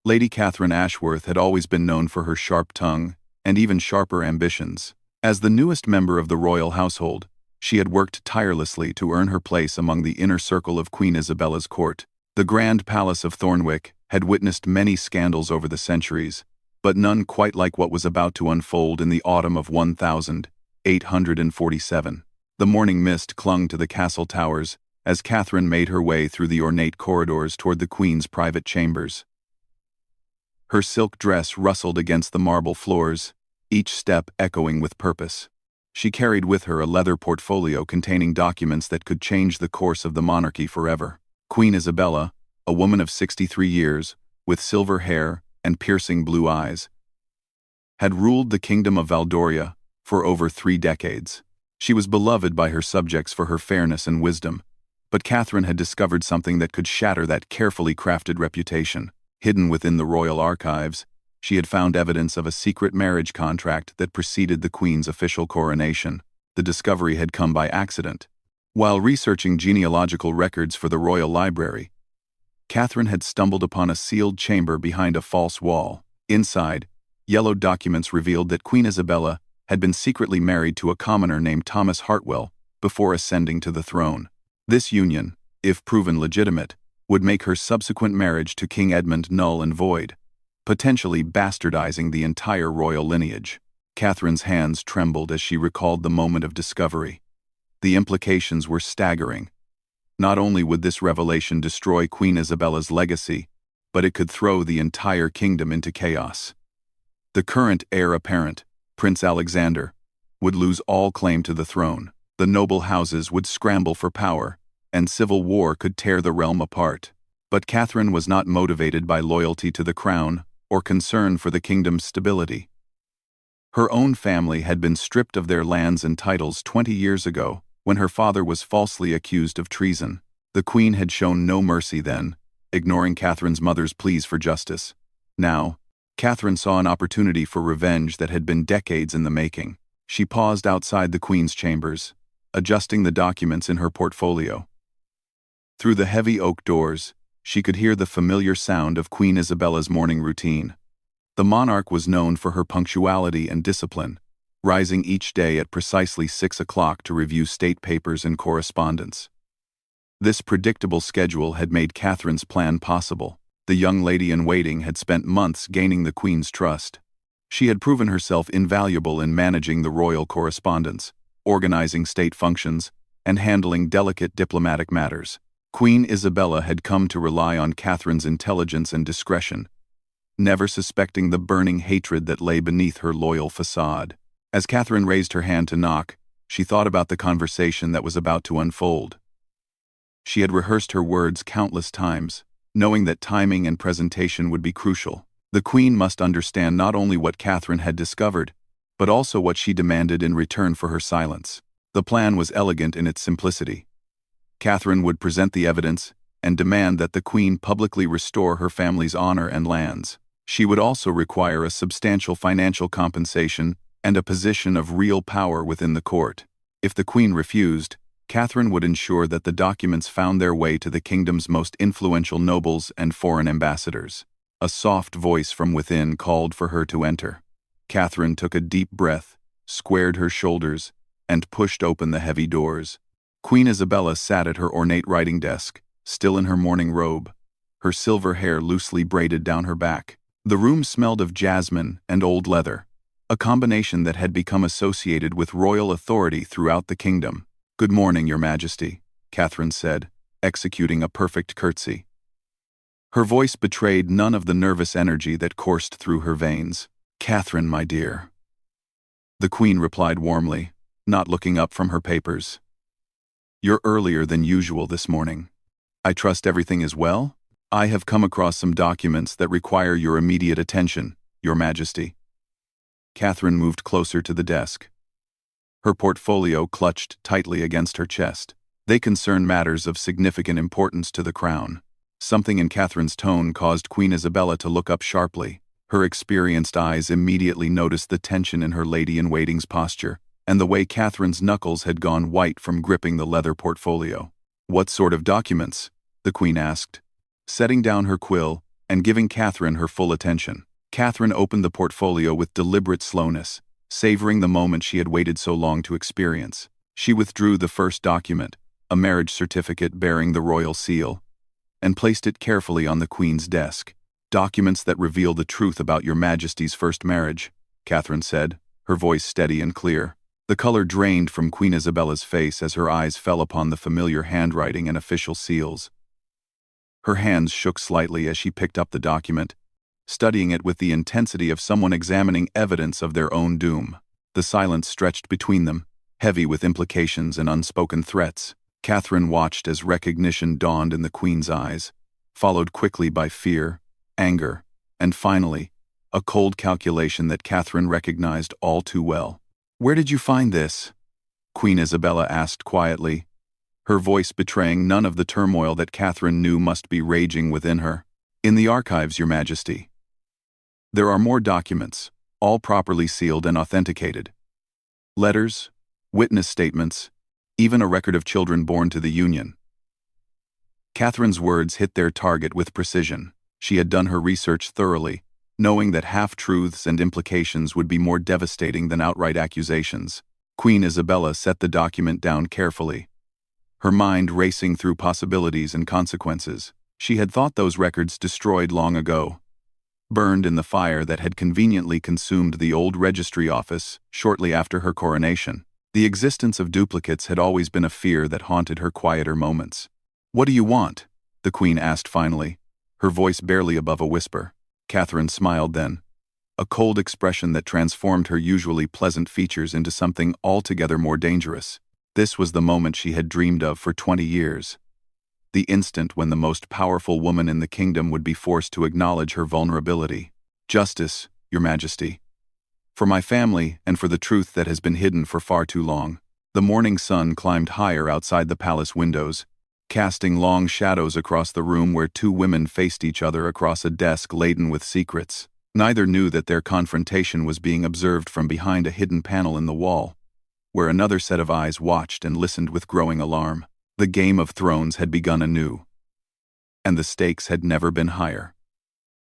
Lady Catherine Ashworth had always been known for her sharp tongue and even sharper ambitions. As the newest member of the royal household, she had worked tirelessly to earn her place among the inner circle of Queen Isabella's court. The Grand Palace of Thornwick had witnessed many scandals over the centuries, but none quite like what was about to unfold in the autumn of 1847. The morning mist clung to the castle towers as Catherine made her way through the ornate corridors toward the Queen's private chambers. Her silk dress rustled against the marble floors, each step echoing with purpose. She carried with her a leather portfolio containing documents that could change the course of the monarchy forever. Queen Isabella, a woman of 63 years, with silver hair and piercing blue eyes, had ruled the kingdom of Valdoria for over 3 decades. She was beloved by her subjects for her fairness and wisdom, but Catherine had discovered something that could shatter that carefully crafted reputation. Hidden within the royal archives, she had found evidence of a secret marriage contract that preceded the Queen's official coronation. The discovery had come by accident. While researching genealogical records for the royal library, Catherine had stumbled upon a sealed chamber behind a false wall. Inside, yellowed documents revealed that Queen Isabella had been secretly married to a commoner named Thomas Hartwell before ascending to the throne. This union, if proven legitimate, would make her subsequent marriage to King Edmund null and void, potentially bastardizing the entire royal lineage. Catherine's hands trembled as she recalled the moment of discovery. The implications were staggering. Not only would this revelation destroy Queen Isabella's legacy, but it could throw the entire kingdom into chaos. The current heir apparent, Prince Alexander, would lose all claim to the throne. The noble houses would scramble for power, and civil war could tear the realm apart. But Catherine was not motivated by loyalty to the crown or concern for the kingdom's stability. Her own family had been stripped of their lands and titles 20 years ago when her father was falsely accused of treason. The Queen had shown no mercy then, ignoring Catherine's mother's pleas for justice. Now, Catherine saw an opportunity for revenge that had been decades in the making. She paused outside the Queen's chambers, adjusting the documents in her portfolio. Through the heavy oak doors, she could hear the familiar sound of Queen Isabella's morning routine. The monarch was known for her punctuality and discipline, rising each day at precisely 6 o'clock to review state papers and correspondence. This predictable schedule had made Catherine's plan possible. The young lady-in-waiting had spent months gaining the Queen's trust. She had proven herself invaluable in managing the royal correspondence, organizing state functions, and handling delicate diplomatic matters. Queen Isabella had come to rely on Catherine's intelligence and discretion, never suspecting the burning hatred that lay beneath her loyal facade. As Catherine raised her hand to knock, she thought about the conversation that was about to unfold. She had rehearsed her words countless times, knowing that timing and presentation would be crucial. The Queen must understand not only what Catherine had discovered, but also what she demanded in return for her silence. The plan was elegant in its simplicity. Catherine would present the evidence and demand that the Queen publicly restore her family's honor and lands. She would also require a substantial financial compensation and a position of real power within the court. If the Queen refused, Catherine would ensure that the documents found their way to the kingdom's most influential nobles and foreign ambassadors. A soft voice from within called for her to enter. Catherine took a deep breath, squared her shoulders, and pushed open the heavy doors. Queen Isabella sat at her ornate writing desk, still in her morning robe, her silver hair loosely braided down her back. The room smelled of jasmine and old leather, a combination that had become associated with royal authority throughout the kingdom. "Good morning, Your Majesty," Catherine said, executing a perfect curtsy. Her voice betrayed none of the nervous energy that coursed through her veins. "Catherine, my dear," the Queen replied warmly, not looking up from her papers. "You're earlier than usual this morning. I trust everything is well? I have come across some documents that require your immediate attention, Your Majesty." Catherine moved closer to the desk. Her portfolio clutched tightly against her chest. They concerned matters of significant importance to the crown. Something in Catherine's tone caused Queen Isabella to look up sharply. Her experienced eyes immediately noticed the tension in her lady-in-waiting's posture, and the way Catherine's knuckles had gone white from gripping the leather portfolio. "What sort of documents?" the Queen asked. Setting down her quill, and giving Catherine her full attention. Catherine opened the portfolio with deliberate slowness, savoring the moment she had waited so long to experience. She withdrew the first document, a marriage certificate bearing the royal seal, and placed it carefully on the Queen's desk. "Documents that reveal the truth about your Majesty's first marriage," Catherine said, her voice steady and clear. The color drained from Queen Isabella's face as her eyes fell upon the familiar handwriting and official seals. Her hands shook slightly as she picked up the document, studying it with the intensity of someone examining evidence of their own doom. The silence stretched between them, heavy with implications and unspoken threats. Catherine watched as recognition dawned in the Queen's eyes, followed quickly by fear, anger, and finally, a cold calculation that Catherine recognized all too well. "Where did you find this?" Queen Isabella asked quietly, her voice betraying none of the turmoil that Catherine knew must be raging within her. "In the archives, Your Majesty. There are more documents, all properly sealed and authenticated. Letters, witness statements, even a record of children born to the union." Catherine's words hit their target with precision. She had done her research thoroughly, knowing that half-truths and implications would be more devastating than outright accusations. Queen Isabella set the document down carefully, her mind racing through possibilities and consequences. She had thought those records destroyed long ago, burned in the fire that had conveniently consumed the old registry office shortly after her coronation. The existence of duplicates had always been a fear that haunted her quieter moments. "What do you want?" the Queen asked finally, her voice barely above a whisper. Catherine smiled then, a cold expression that transformed her usually pleasant features into something altogether more dangerous. This was the moment she had dreamed of for 20 years. The instant when the most powerful woman in the kingdom would be forced to acknowledge her vulnerability. "Justice, Your Majesty. For my family and for the truth that has been hidden for far too long." The morning sun climbed higher outside the palace windows, casting long shadows across the room where two women faced each other across a desk laden with secrets. Neither knew that their confrontation was being observed from behind a hidden panel in the wall, where another set of eyes watched and listened with growing alarm. The Game of Thrones had begun anew, and the stakes had never been higher.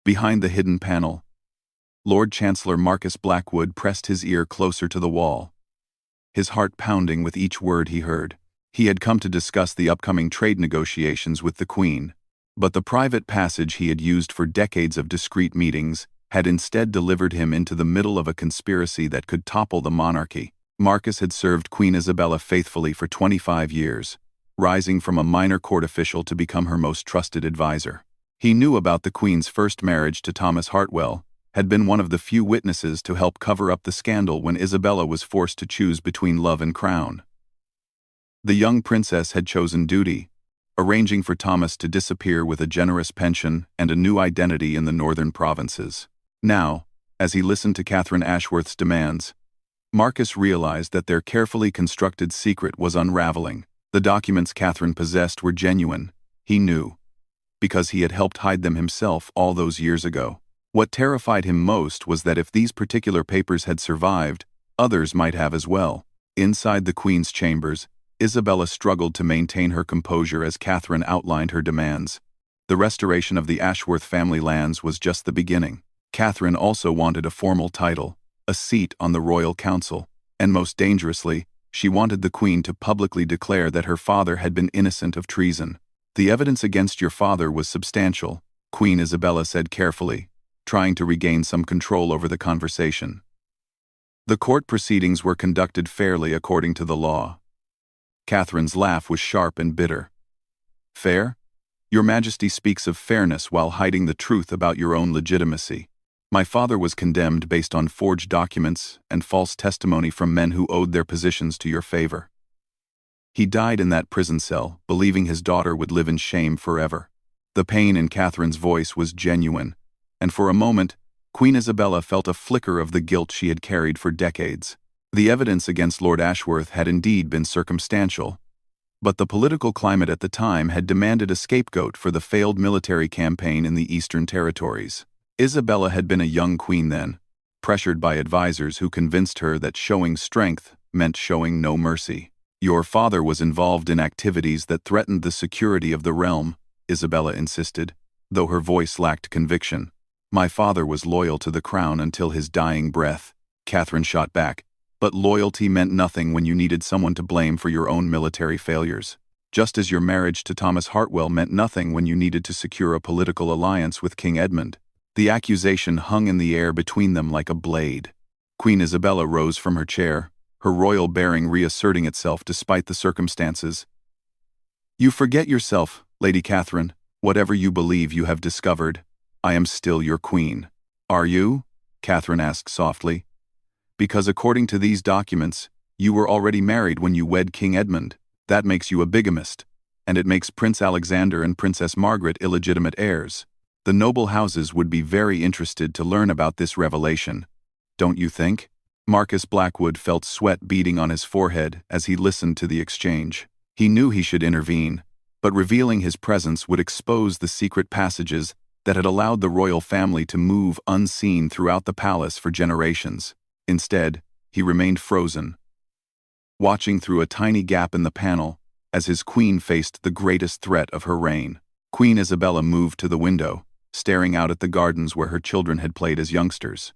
Behind the hidden panel, Lord Chancellor Marcus Blackwood pressed his ear closer to the wall, his heart pounding with each word he heard. He had come to discuss the upcoming trade negotiations with the Queen, but the private passage he had used for decades of discreet meetings had instead delivered him into the middle of a conspiracy that could topple the monarchy. Marcus had served Queen Isabella faithfully for 25 years, rising from a minor court official to become her most trusted advisor. He knew about the Queen's first marriage to Thomas Hartwell, had been one of the few witnesses to help cover up the scandal when Isabella was forced to choose between love and crown. The young princess had chosen duty, arranging for Thomas to disappear with a generous pension and a new identity in the northern provinces. Now, as he listened to Catherine Ashworth's demands, Marcus realized that their carefully constructed secret was unraveling. The documents Catherine possessed were genuine, he knew, because he had helped hide them himself all those years ago. What terrified him most was that if these particular papers had survived, others might have as well. Inside the Queen's chambers, Isabella struggled to maintain her composure as Catherine outlined her demands. The restoration of the Ashworth family lands was just the beginning. Catherine also wanted a formal title, a seat on the royal council, and most dangerously, she wanted the Queen to publicly declare that her father had been innocent of treason. "The evidence against your father was substantial," Queen Isabella said carefully, trying to regain some control over the conversation. "The court proceedings were conducted fairly according to the law." Catherine's laugh was sharp and bitter. "Fair? Your Majesty speaks of fairness while hiding the truth about your own legitimacy. My father was condemned based on forged documents and false testimony from men who owed their positions to your favor. He died in that prison cell, believing his daughter would live in shame forever." The pain in Catherine's voice was genuine, and for a moment, Queen Isabella felt a flicker of the guilt she had carried for decades. The evidence against Lord Ashworth had indeed been circumstantial, but the political climate at the time had demanded a scapegoat for the failed military campaign in the Eastern Territories. Isabella had been a young queen then, pressured by advisors who convinced her that showing strength meant showing no mercy. "Your father was involved in activities that threatened the security of the realm," Isabella insisted. though her voice lacked conviction. "My father was loyal to the crown until his dying breath," Catherine shot back. "But loyalty meant nothing when you needed someone to blame for your own military failures. Just as your marriage to Thomas Hartwell meant nothing when you needed to secure a political alliance with King Edmund." The accusation hung in the air between them like a blade. Queen Isabella rose from her chair, her royal bearing reasserting itself despite the circumstances. "You forget yourself, Lady Catherine. Whatever you believe you have discovered, I am still your queen." "Are you?" Catherine asked softly. "Because according to these documents, you were already married when you wed King Edmund. That makes you a bigamist, and it makes Prince Alexander and Princess Margaret illegitimate heirs. The noble houses would be very interested to learn about this revelation, don't you think?" Marcus Blackwood felt sweat beading on his forehead as he listened to the exchange. He knew he should intervene, but revealing his presence would expose the secret passages that had allowed the royal family to move unseen throughout the palace for generations. Instead, he remained frozen, watching through a tiny gap in the panel as his queen faced the greatest threat of her reign. Queen Isabella moved to the window, staring out at the gardens where her children had played as youngsters.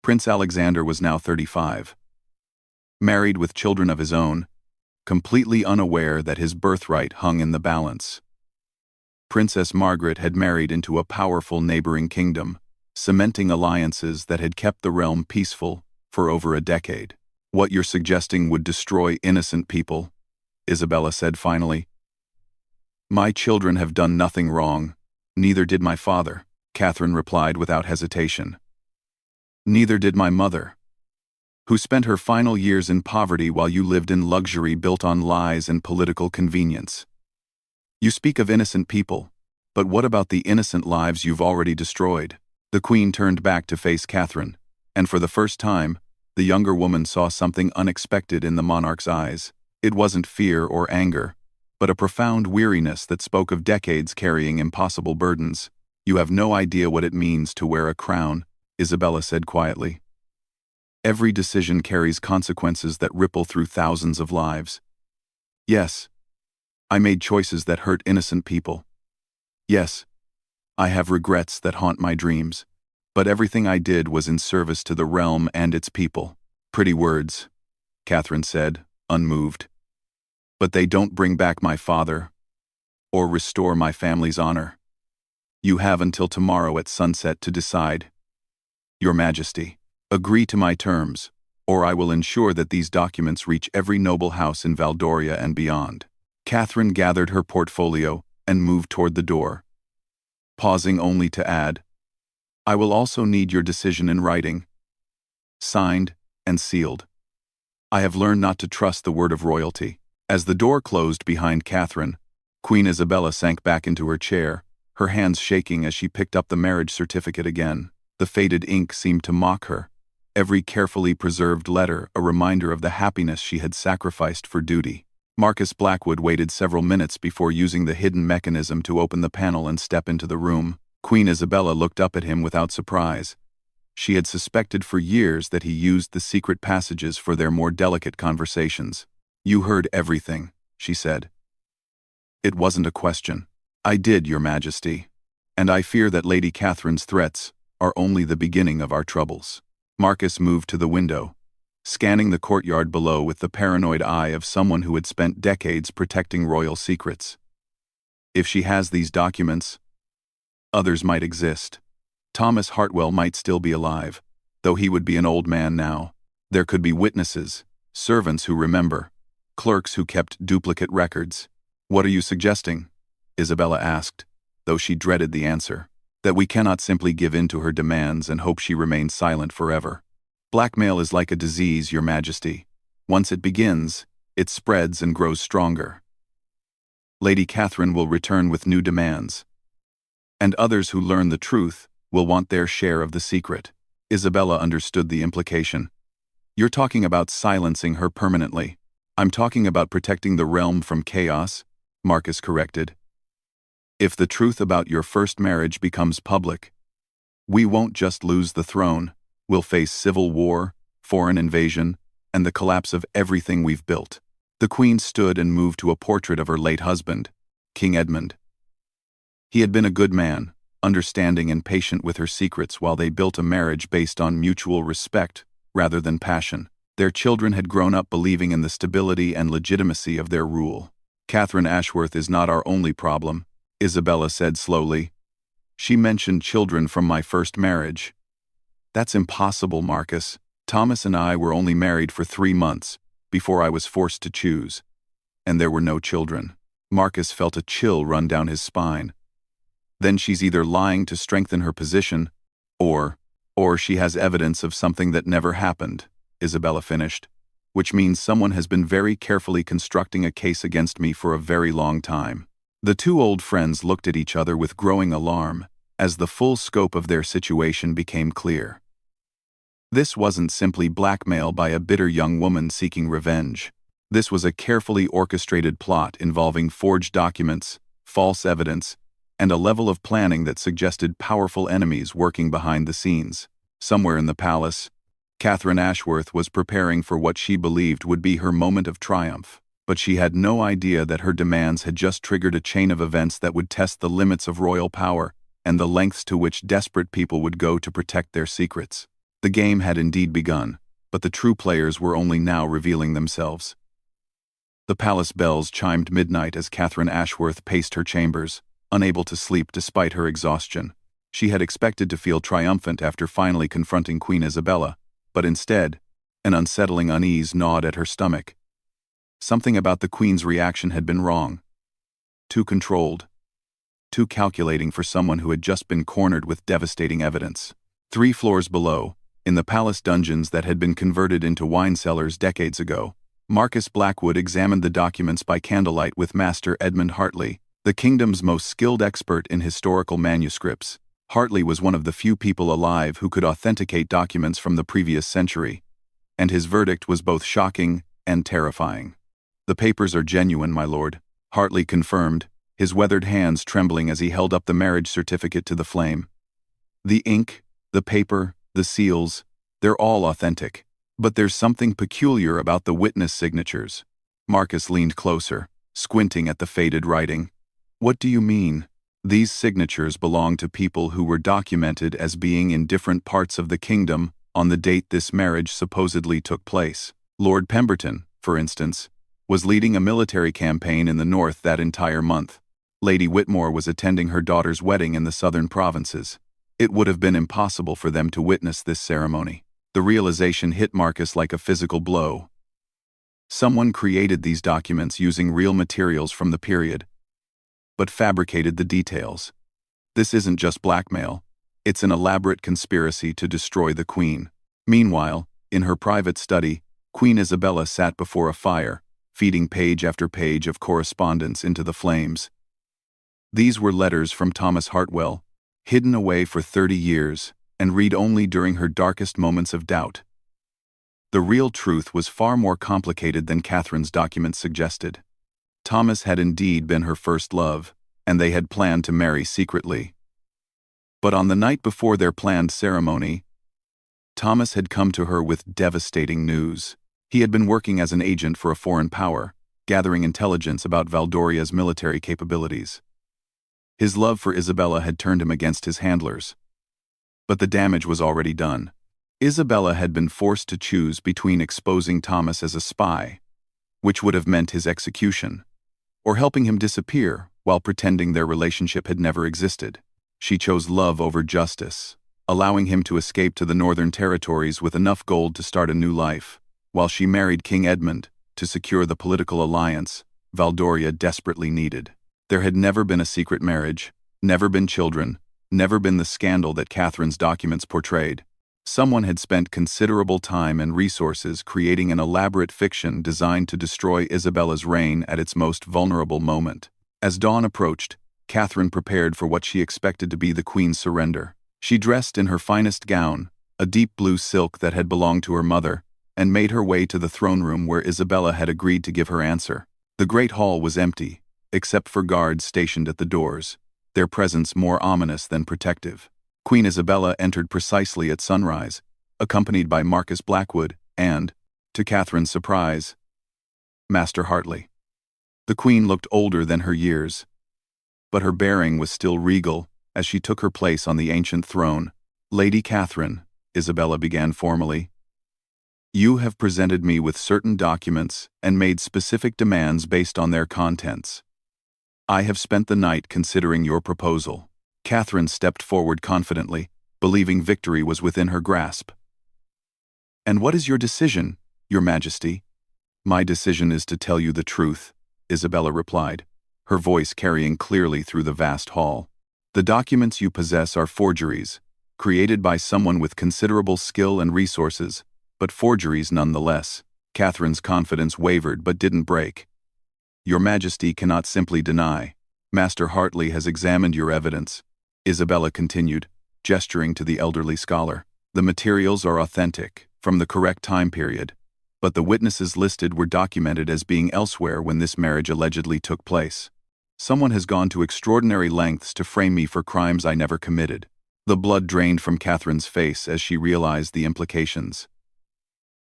Prince Alexander was now 35, married with children of his own, completely unaware that his birthright hung in the balance. Princess Margaret had married into a powerful neighboring kingdom, cementing alliances that had kept the realm peaceful for over a decade. "What you're suggesting would destroy innocent people," Isabella said finally. "My children have done nothing wrong. Neither did my father," Catherine replied without hesitation. "Neither did my mother, who spent her final years in poverty while you lived in luxury built on lies and political convenience. You speak of innocent people, but what about the innocent lives you've already destroyed?" The queen turned back to face Catherine, and for the first time, the younger woman saw something unexpected in the monarch's eyes. It wasn't fear or anger, but a profound weariness that spoke of decades carrying impossible burdens. "You have no idea what it means to wear a crown," Isabella said quietly. "Every decision carries consequences that ripple through thousands of lives. Yes, I made choices that hurt innocent people. Yes, I have regrets that haunt my dreams. But everything I did was in service to the realm and its people." "Pretty words," Catherine said, unmoved. "But they don't bring back my father or restore my family's honor. You have until tomorrow at sunset to decide. Your Majesty, agree to my terms, or I will ensure that these documents reach every noble house in Valdoria and beyond." Catherine gathered her portfolio and moved toward the door, pausing only to add, "I will also need your decision in writing, signed and sealed. I have learned not to trust the word of royalty." As the door closed behind Catherine, Queen Isabella sank back into her chair, her hands shaking as she picked up the marriage certificate again. The faded ink seemed to mock her, every carefully preserved letter a reminder of the happiness she had sacrificed for duty. Marcus Blackwood waited several minutes before using the hidden mechanism to open the panel and step into the room. Queen Isabella looked up at him without surprise. She had suspected for years that he used the secret passages for their more delicate conversations. "You heard everything," she said. "It wasn't a question." "I did, Your Majesty, and I fear that Lady Catherine's threats are only the beginning of our troubles." Marcus moved to the window, scanning the courtyard below with the paranoid eye of someone who had spent decades protecting royal secrets. "If she has these documents, others might exist. Thomas Hartwell might still be alive, though he would be an old man now. There could be witnesses, servants who remember, clerks who kept duplicate records." "What are you suggesting?" Isabella asked, though she dreaded the answer. "That we cannot simply give in to her demands and hope she remains silent forever. Blackmail is like a disease, Your Majesty. Once it begins, it spreads and grows stronger. Lady Catherine will return with new demands, and others who learn the truth will want their share of the secret." Isabella understood the implication. "You're talking about silencing her permanently." "I'm talking about protecting the realm from chaos," Marcus corrected. "If the truth about your first marriage becomes public, we won't just lose the throne, we'll face civil war, foreign invasion, and the collapse of everything we've built." The Queen stood and moved to a portrait of her late husband, King Edmund. He had been a good man, understanding and patient with her secrets while they built a marriage based on mutual respect rather than passion. Their children had grown up believing in the stability and legitimacy of their rule. "Catherine Ashworth is not our only problem," Isabella said slowly. "She mentioned children from my first marriage." "That's impossible, Marcus. Thomas and I were only married for 3 months before I was forced to choose, and there were no children." Marcus felt a chill run down his spine. "Then she's either lying to strengthen her position, or she has evidence of something that never happened," Isabella finished, "which means someone has been very carefully constructing a case against me for a very long time." The two old friends looked at each other with growing alarm as the full scope of their situation became clear. This wasn't simply blackmail by a bitter young woman seeking revenge. This was a carefully orchestrated plot involving forged documents, false evidence, and a level of planning that suggested powerful enemies working behind the scenes. Somewhere in the palace, Catherine Ashworth was preparing for what she believed would be her moment of triumph, but she had no idea that her demands had just triggered a chain of events that would test the limits of royal power and the lengths to which desperate people would go to protect their secrets. The game had indeed begun, but the true players were only now revealing themselves. The palace bells chimed midnight as Catherine Ashworth paced her chambers, unable to sleep despite her exhaustion. She had expected to feel triumphant after finally confronting Queen Isabella, but instead, an unsettling unease gnawed at her stomach. Something about the Queen's reaction had been wrong. Too controlled. Too calculating for someone who had just been cornered with devastating evidence. 3 floors below, in the palace dungeons that had been converted into wine cellars decades ago, Marcus Blackwood examined the documents by candlelight with Master Edmund Hartley, the kingdom's most skilled expert in historical manuscripts. Hartley was one of the few people alive who could authenticate documents from the previous century, and his verdict was both shocking and terrifying. "The papers are genuine, my lord," Hartley confirmed, his weathered hands trembling as he held up the marriage certificate to the flame. "The ink, the paper, the seals, they're all authentic. But there's something peculiar about the witness signatures." Marcus leaned closer, squinting at the faded writing. "What do you mean?" "These signatures belong to people who were documented as being in different parts of the kingdom on the date this marriage supposedly took place. Lord Pemberton, for instance, was leading a military campaign in the north that entire month. Lady Whitmore was attending her daughter's wedding in the southern provinces. It would have been impossible for them to witness this ceremony." The realization hit Marcus like a physical blow. Someone created these documents using real materials from the period, but fabricated the details. This isn't just blackmail, it's an elaborate conspiracy to destroy the Queen. Meanwhile, in her private study, Queen Isabella sat before a fire, feeding page after page of correspondence into the flames. These were letters from Thomas Hartwell, hidden away for 30 years, and read only during her darkest moments of doubt. The real truth was far more complicated than Catherine's documents suggested. Thomas had indeed been her first love, and they had planned to marry secretly. But on the night before their planned ceremony, Thomas had come to her with devastating news. He had been working as an agent for a foreign power, gathering intelligence about Valdoria's military capabilities. His love for Isabella had turned him against his handlers. But the damage was already done. Isabella had been forced to choose between exposing Thomas as a spy, which would have meant his execution, or helping him disappear while pretending their relationship had never existed. She chose love over justice, allowing him to escape to the northern territories with enough gold to start a new life, while she married King Edmund to secure the political alliance Valdoria desperately needed. There had never been a secret marriage, never been children, never been the scandal that Catherine's documents portrayed. Someone had spent considerable time and resources creating an elaborate fiction designed to destroy Isabella's reign at its most vulnerable moment. As dawn approached, Catherine prepared for what she expected to be the Queen's surrender. She dressed in her finest gown, a deep blue silk that had belonged to her mother, and made her way to the throne room where Isabella had agreed to give her answer. The great hall was empty, except for guards stationed at the doors, their presence more ominous than protective. Queen Isabella entered precisely at sunrise, accompanied by Marcus Blackwood and, to Catherine's surprise, Master Hartley. The Queen looked older than her years, but her bearing was still regal as she took her place on the ancient throne. "Lady Catherine," Isabella began formally, "you have presented me with certain documents and made specific demands based on their contents. I have spent the night considering your proposal." Catherine stepped forward confidently, believing victory was within her grasp. "And what is your decision, Your Majesty?" "My decision is to tell you the truth," Isabella replied, her voice carrying clearly through the vast hall. "The documents you possess are forgeries, created by someone with considerable skill and resources, but forgeries nonetheless." Catherine's confidence wavered but didn't break. "Your Majesty cannot simply deny. Master Hartley has examined your evidence," Isabella continued, gesturing to the elderly scholar. "The materials are authentic, from the correct time period, but the witnesses listed were documented as being elsewhere when this marriage allegedly took place. Someone has gone to extraordinary lengths to frame me for crimes I never committed." The blood drained from Catherine's face as she realized the implications.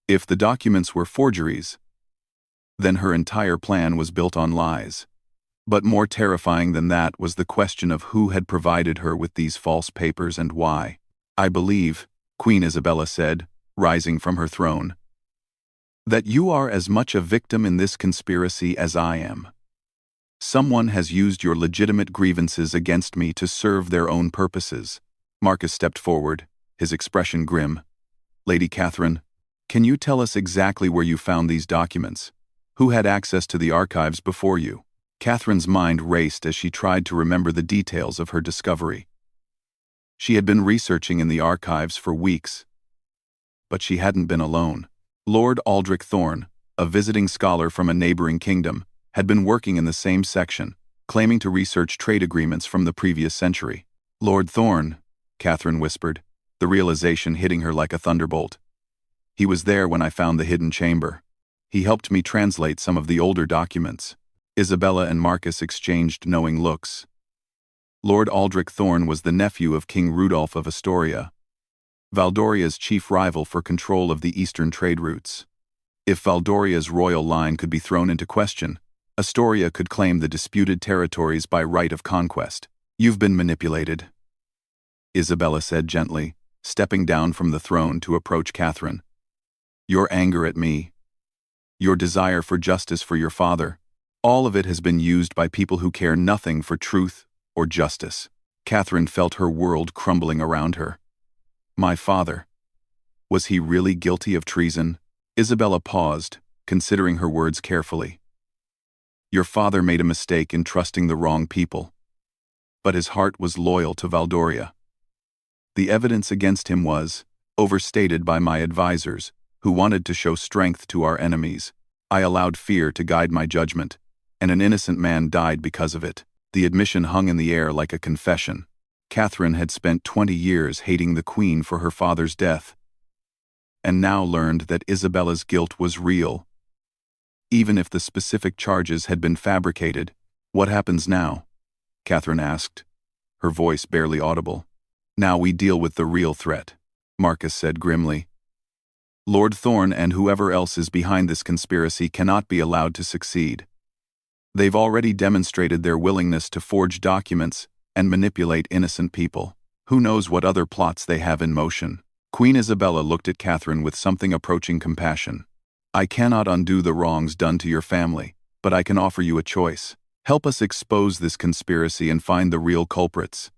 If the documents were forgeries, then her entire plan was built on lies. But more terrifying than that was the question of who had provided her with these false papers and why. "I believe," Queen Isabella said, rising from her throne, "that you are as much a victim in this conspiracy as I am. Someone has used your legitimate grievances against me to serve their own purposes." Marcus stepped forward, his expression grim. "Lady Catherine, can you tell us exactly where you found these documents? Who had access to the archives before you?" Catherine's mind raced as she tried to remember the details of her discovery. She had been researching in the archives for weeks, but she hadn't been alone. Lord Aldrich Thorne, a visiting scholar from a neighboring kingdom, had been working in the same section, claiming to research trade agreements from the previous century. "Lord Thorne," Catherine whispered, the realization hitting her like a thunderbolt. "He was there when I found the hidden chamber. He helped me translate some of the older documents." Isabella and Marcus exchanged knowing looks. Lord Aldrich Thorne was the nephew of King Rudolph of Astoria, Valdoria's chief rival for control of the eastern trade routes. If Valdoria's royal line could be thrown into question, Astoria could claim the disputed territories by right of conquest. "You've been manipulated," Isabella said gently, stepping down from the throne to approach Catherine. "Your anger at me, your desire for justice for your father, all of it has been used by people who care nothing for truth or justice." Catherine felt her world crumbling around her. "My father. Was he really guilty of treason?" Isabella paused, considering her words carefully. "Your father made a mistake in trusting the wrong people, but his heart was loyal to Valdoria. The evidence against him was overstated by my advisors, who wanted to show strength to our enemies. I allowed fear to guide my judgment, and an innocent man died because of it." The admission hung in the air like a confession. Catherine had spent 20 years hating the Queen for her father's death, and now learned that Isabella's guilt was real. Even if the specific charges had been fabricated, "What happens now?" Catherine asked, her voice barely audible. "Now we deal with the real threat," Marcus said grimly. "Lord Thorne and whoever else is behind this conspiracy cannot be allowed to succeed. They've already demonstrated their willingness to forge documents and manipulate innocent people. Who knows what other plots they have in motion?" Queen Isabella looked at Catherine with something approaching compassion. "I cannot undo the wrongs done to your family, but I can offer you a choice. Help us expose this conspiracy and find the real culprits,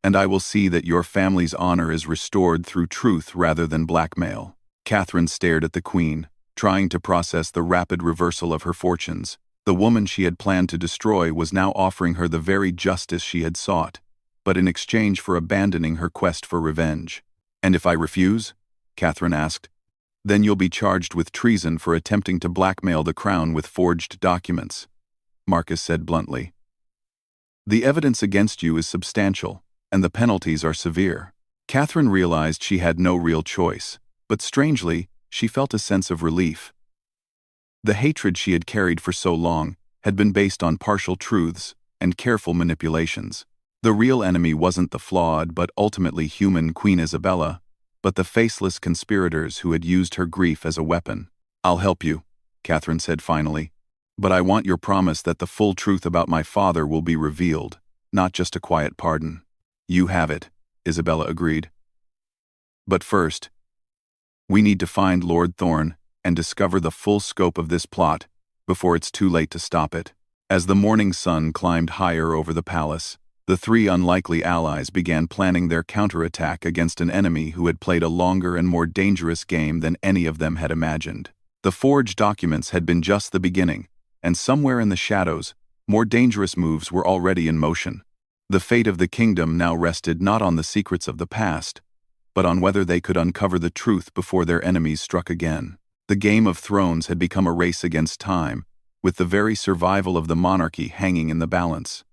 and I will see that your family's honor is restored through truth rather than blackmail." Catherine stared at the Queen, trying to process the rapid reversal of her fortunes. The woman she had planned to destroy was now offering her the very justice she had sought, but in exchange for abandoning her quest for revenge. "And if I refuse?" Catherine asked. "Then you'll be charged with treason for attempting to blackmail the crown with forged documents," Marcus said bluntly. "The evidence against you is substantial, and the penalties are severe." Catherine realized she had no real choice, but strangely, she felt a sense of relief. The hatred she had carried for so long had been based on partial truths and careful manipulations. The real enemy wasn't the flawed but ultimately human Queen Isabella, but the faceless conspirators who had used her grief as a weapon. "I'll help you," Catherine said finally, "but I want your promise that the full truth about my father will be revealed, not just a quiet pardon. You have it, Isabella agreed. But first, we need to find Lord Thorn and discover the full scope of this plot before it's too late to stop it. As the morning sun climbed higher over the palace, the three unlikely allies began planning their counterattack against an enemy who had played a longer and more dangerous game than any of them had imagined. The forged documents had been just the beginning, and somewhere in the shadows, more dangerous moves were already in motion. The fate of the kingdom now rested not on the secrets of the past, but on whether they could uncover the truth before their enemies struck again. The Game of Thrones had become a race against time, with the very survival of the monarchy hanging in the balance.